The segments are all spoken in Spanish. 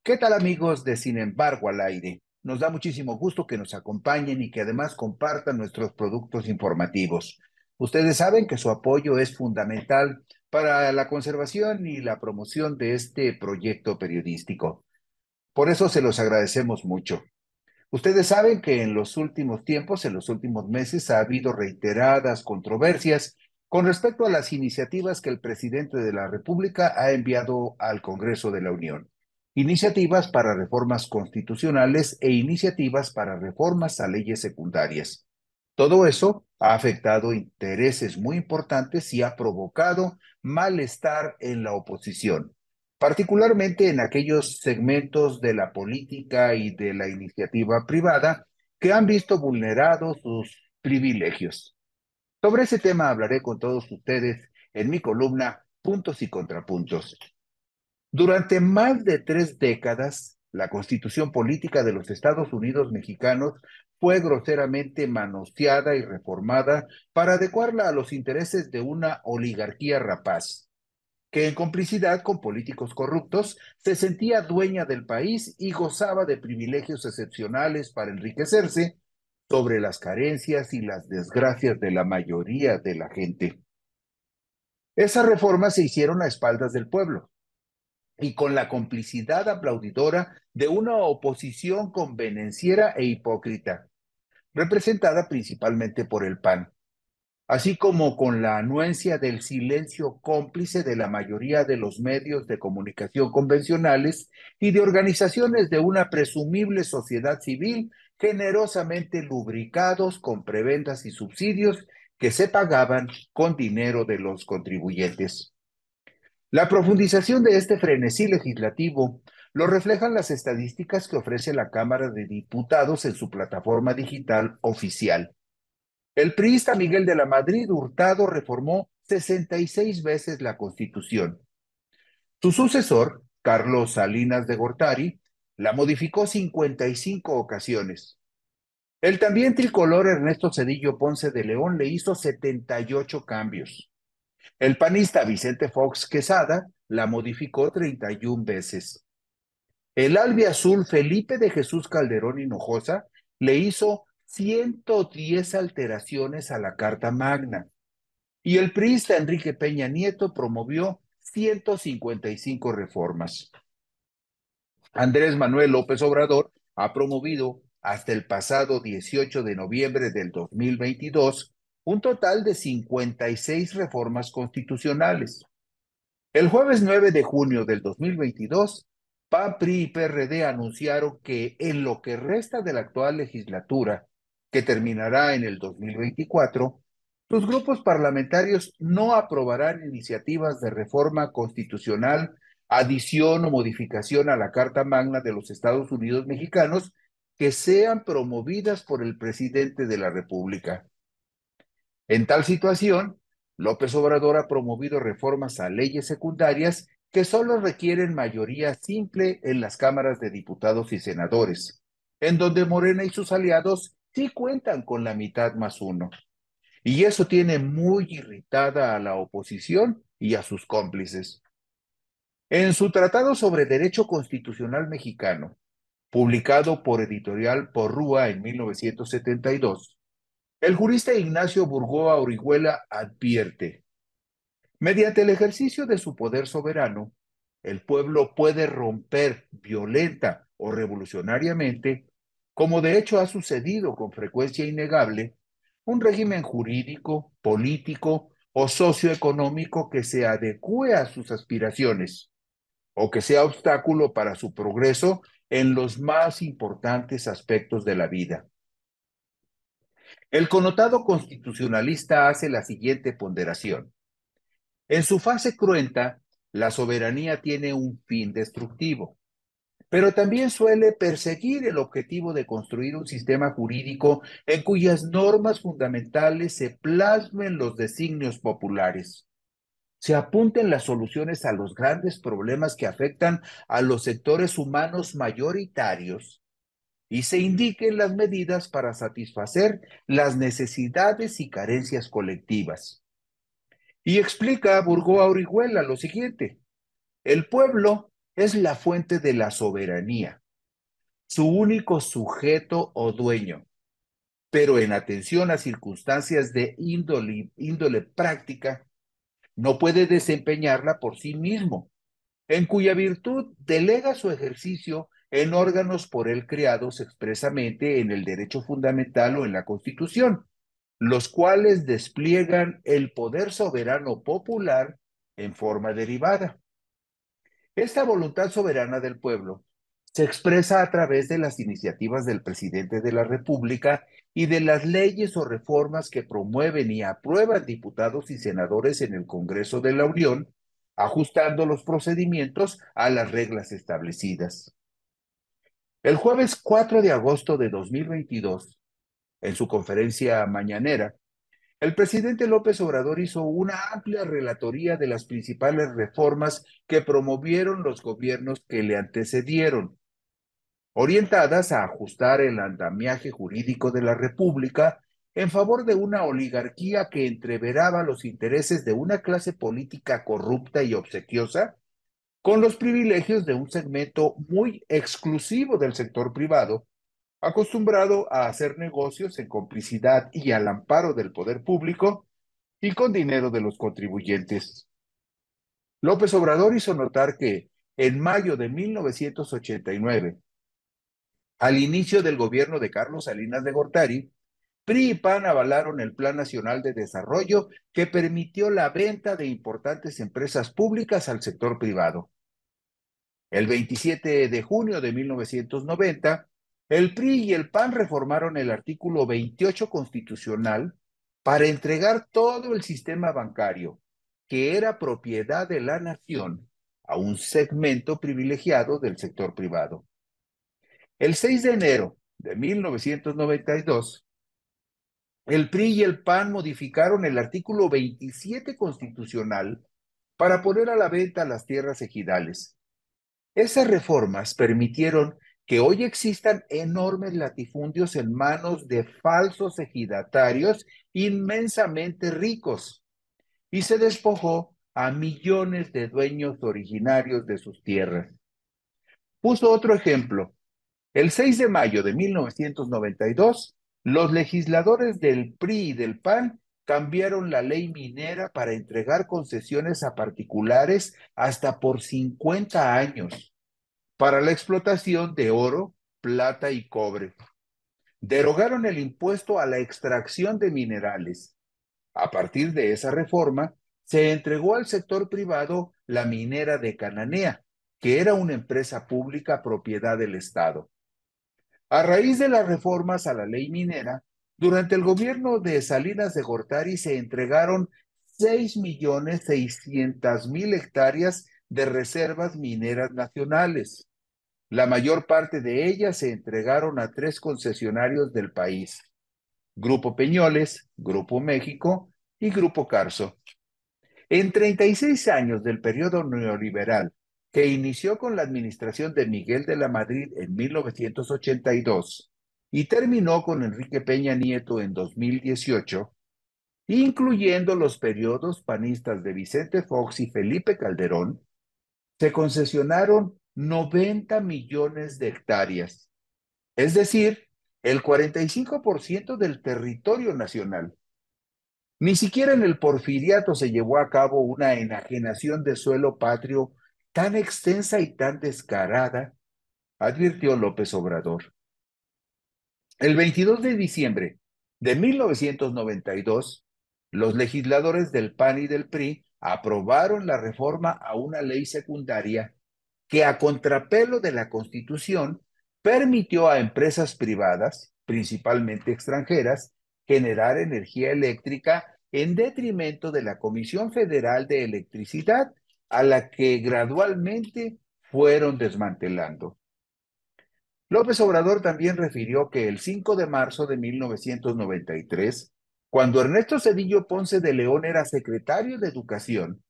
¿Qué tal amigos de Sin embargo al aire? Nos da muchísimo gusto que nos acompañen y que además compartan nuestros productos informativos. Ustedes saben que su apoyo es fundamental para la conservación y la promoción de este proyecto periodístico. Por eso se los agradecemos mucho. Ustedes saben que en los últimos tiempos, en los últimos meses, ha habido reiteradas controversias con respecto a las iniciativas que el presidente de la República ha enviado al Congreso de la Unión. Iniciativas para reformas constitucionales e iniciativas para reformas a leyes secundarias. Todo eso ha afectado intereses muy importantes y ha provocado malestar en la oposición, particularmente en aquellos segmentos de la política y de la iniciativa privada que han visto vulnerados sus privilegios. Sobre ese tema hablaré con todos ustedes en mi columna Puntos y Contrapuntos. Durante más de 3 décadas, la Constitución Política de los Estados Unidos Mexicanos fue groseramente manoseada y reformada para adecuarla a los intereses de una oligarquía rapaz que en complicidad con políticos corruptos se sentía dueña del país y gozaba de privilegios excepcionales para enriquecerse sobre las carencias y las desgracias de la mayoría de la gente. Esas reformas se hicieron a espaldas del pueblo y con la complicidad aplaudidora de una oposición convenenciera e hipócrita, representada principalmente por el PAN, así como con la anuencia del silencio cómplice de la mayoría de los medios de comunicación convencionales y de organizaciones de una presumible sociedad civil generosamente lubricados con prebendas y subsidios que se pagaban con dinero de los contribuyentes. La profundización de este frenesí legislativo lo reflejan las estadísticas que ofrece la Cámara de Diputados en su plataforma digital oficial. El priista Miguel de la Madrid Hurtado reformó 66 veces la Constitución. Su sucesor, Carlos Salinas de Gortari, la modificó 55 ocasiones. El también tricolor Ernesto Zedillo Ponce de León le hizo 78 cambios. El panista Vicente Fox Quesada la modificó 31 veces. El albiazul Felipe de Jesús Calderón Hinojosa le hizo 110 alteraciones a la Carta Magna. Y el priista Enrique Peña Nieto promovió 155 reformas. Andrés Manuel López Obrador ha promovido hasta el pasado 18 de noviembre del 2022 un total de 56 reformas constitucionales. El jueves 9 de junio del 2022, PAN, PRI y PRD anunciaron que en lo que resta de la actual legislatura, que terminará en el 2024, los grupos parlamentarios no aprobarán iniciativas de reforma constitucional, adición o modificación a la Carta Magna de los Estados Unidos mexicanos que sean promovidas por el presidente de la República. En tal situación, López Obrador ha promovido reformas a leyes secundarias que solo requieren mayoría simple en las cámaras de diputados y senadores, en donde Morena y sus aliados sí cuentan con la mitad más uno. Y eso tiene muy irritada a la oposición y a sus cómplices. En su Tratado sobre Derecho Constitucional Mexicano, publicado por Editorial Porrúa en 1972, el jurista Ignacio Burgoa Orihuela advierte: mediante el ejercicio de su poder soberano, el pueblo puede romper violenta o revolucionariamente, como de hecho ha sucedido con frecuencia innegable, un régimen jurídico, político o socioeconómico que se adecue a sus aspiraciones o que sea obstáculo para su progreso en los más importantes aspectos de la vida. El connotado constitucionalista hace la siguiente ponderación: en su fase cruenta, la soberanía tiene un fin destructivo, pero también suele perseguir el objetivo de construir un sistema jurídico en cuyas normas fundamentales se plasmen los designios populares, se apunten las soluciones a los grandes problemas que afectan a los sectores humanos mayoritarios y se indiquen las medidas para satisfacer las necesidades y carencias colectivas. Y explica a Burgoa Orihuela lo siguiente: el pueblo es la fuente de la soberanía, su único sujeto o dueño, pero en atención a circunstancias de índole práctica, no puede desempeñarla por sí mismo, en cuya virtud delega su ejercicio en órganos por él creados expresamente en el derecho fundamental o en la Constitución, los cuales despliegan el poder soberano popular en forma derivada. Esta voluntad soberana del pueblo se expresa a través de las iniciativas del presidente de la República y de las leyes o reformas que promueven y aprueban diputados y senadores en el Congreso de la Unión, ajustando los procedimientos a las reglas establecidas. El jueves 4 de agosto de 2022, en su conferencia mañanera, el presidente López Obrador hizo una amplia relatoría de las principales reformas que promovieron los gobiernos que le antecedieron, orientadas a ajustar el andamiaje jurídico de la República en favor de una oligarquía que entreveraba los intereses de una clase política corrupta y obsequiosa con los privilegios de un segmento muy exclusivo del sector privado, acostumbrado a hacer negocios en complicidad y al amparo del poder público y con dinero de los contribuyentes. López Obrador hizo notar que en mayo de 1989, al inicio del gobierno de Carlos Salinas de Gortari, PRI y PAN avalaron el Plan Nacional de Desarrollo que permitió la venta de importantes empresas públicas al sector privado. El 27 de junio de 1990, el PRI y el PAN reformaron el artículo 28 constitucional para entregar todo el sistema bancario, que era propiedad de la nación, a un segmento privilegiado del sector privado. El 6 de enero de 1992, el PRI y el PAN modificaron el artículo 27 constitucional para poner a la venta las tierras ejidales. Esas reformas permitieron que hoy existan enormes latifundios en manos de falsos ejidatarios inmensamente ricos y se despojó a millones de dueños originarios de sus tierras. Puso otro ejemplo. El 6 de mayo de 1992, los legisladores del PRI y del PAN cambiaron la ley minera para entregar concesiones a particulares hasta por 50 años para la explotación de oro, plata y cobre. Derogaron el impuesto a la extracción de minerales. A partir de esa reforma, se entregó al sector privado la minera de Cananea, que era una empresa pública propiedad del Estado. A raíz de las reformas a la ley minera, durante el gobierno de Salinas de Gortari se entregaron 6.600.000 hectáreas de reservas mineras nacionales. La mayor parte de ellas se entregaron a 3 concesionarios del país: Grupo Peñoles, Grupo México y Grupo Carso. En 36 años del periodo neoliberal, que inició con la administración de Miguel de la Madrid en 1982 y terminó con Enrique Peña Nieto en 2018, incluyendo los periodos panistas de Vicente Fox y Felipe Calderón, se concesionaron 90 millones de hectáreas, es decir, el 45% del territorio nacional. Ni siquiera en el Porfiriato se llevó a cabo una enajenación de suelo patrio tan extensa y tan descarada, advirtió López Obrador. El 22 de diciembre de 1992, los legisladores del PAN y del PRI aprobaron la reforma a una ley secundaria que, a contrapelo de la Constitución, permitió a empresas privadas, principalmente extranjeras, generar energía eléctrica en detrimento de la Comisión Federal de Electricidad, a la que gradualmente fueron desmantelando. López Obrador también refirió que el 5 de marzo de 1993, cuando Ernesto Zedillo Ponce de León era secretario de Educación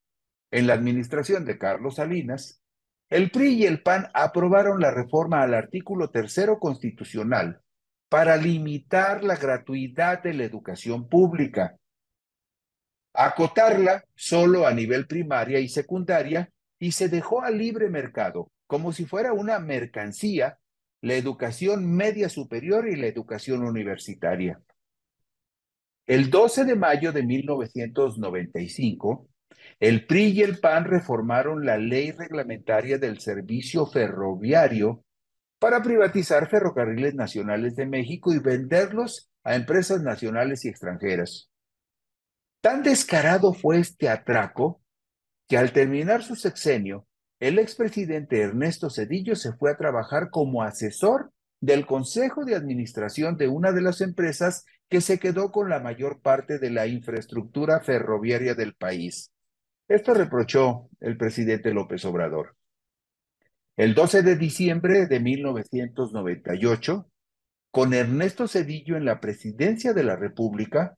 en la administración de Carlos Salinas, el PRI y el PAN aprobaron la reforma al artículo 3 constitucional para limitar la gratuidad de la educación pública, acotarla solo a nivel primaria y secundaria, y se dejó al libre mercado como si fuera una mercancía, la educación media superior y la educación universitaria. El 12 de mayo de 1995, el PRI y el PAN reformaron la ley reglamentaria del servicio ferroviario para privatizar Ferrocarriles Nacionales de México y venderlos a empresas nacionales y extranjeras. Tan descarado fue este atraco que al terminar su sexenio, el expresidente Ernesto Zedillo se fue a trabajar como asesor del Consejo de Administración de una de las empresas que se quedó con la mayor parte de la infraestructura ferroviaria del país. Esto reprochó el presidente López Obrador. El 12 de diciembre de 1998, con Ernesto Zedillo en la presidencia de la República,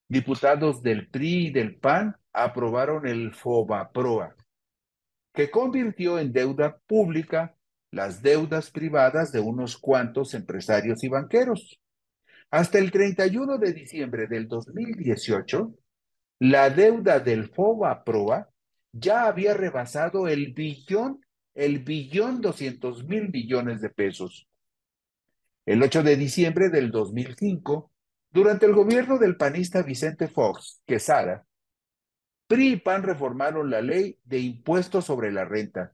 diputados del PRI y del PAN aprobaron el FOBAPROA, que convirtió en deuda pública las deudas privadas de unos cuantos empresarios y banqueros. Hasta el 31 de diciembre del 2018, la deuda del FOBAPROA ya había rebasado el billón 200,000 millones de pesos. El 8 de diciembre del 2005, durante el gobierno del panista Vicente Fox Quesada, PRI y PAN reformaron la ley de impuestos sobre la renta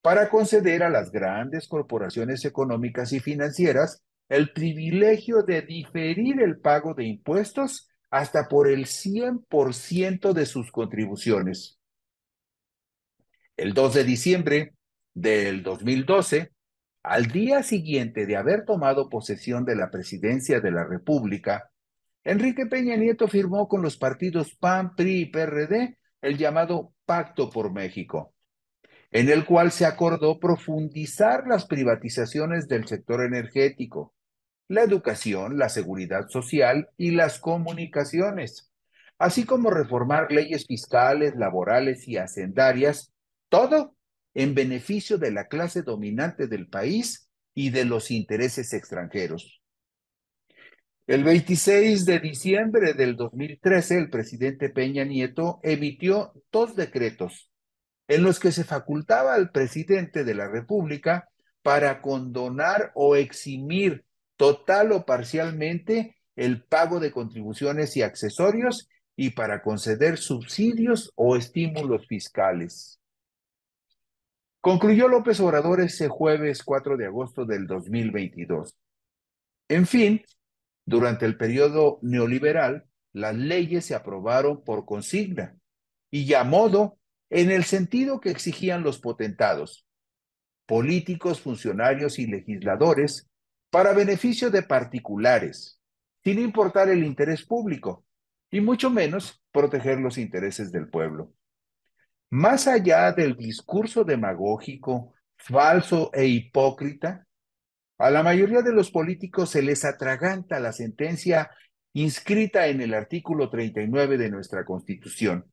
para conceder a las grandes corporaciones económicas y financieras el privilegio de diferir el pago de impuestos hasta por el 100% de sus contribuciones. El 2 de diciembre del 2012, al día siguiente de haber tomado posesión de la presidencia de la República, Enrique Peña Nieto firmó con los partidos PAN, PRI y PRD el llamado Pacto por México, en el cual se acordó profundizar las privatizaciones del sector energético, la educación, la seguridad social y las comunicaciones, así como reformar leyes fiscales, laborales y hacendarias, todo en beneficio de la clase dominante del país y de los intereses extranjeros. El 26 de diciembre del 2013, el presidente Peña Nieto emitió dos decretos en los que se facultaba al presidente de la República para condonar o eximir total o parcialmente el pago de contribuciones y accesorios y para conceder subsidios o estímulos fiscales. Concluyó López Obrador ese jueves 4 de agosto del 2022. En fin, durante el periodo neoliberal, las leyes se aprobaron por consigna y a modo en el sentido que exigían los potentados, políticos, funcionarios y legisladores, para beneficio de particulares, sin importar el interés público, y mucho menos proteger los intereses del pueblo. Más allá del discurso demagógico, falso e hipócrita, a la mayoría de los políticos se les atraganta la sentencia inscrita en el artículo 39 de nuestra Constitución.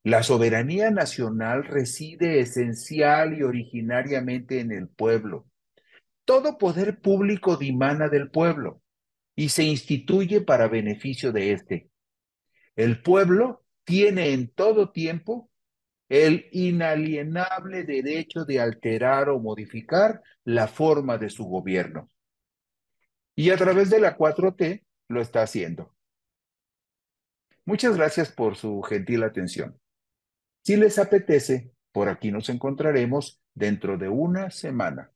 La soberanía nacional reside esencial y originariamente en el pueblo. Todo poder público dimana del pueblo y se instituye para beneficio de éste. El pueblo tiene en todo tiempo el inalienable derecho de alterar o modificar la forma de su gobierno. Y a través de la 4T lo está haciendo. Muchas gracias por su gentil atención. Si les apetece, por aquí nos encontraremos dentro de una semana.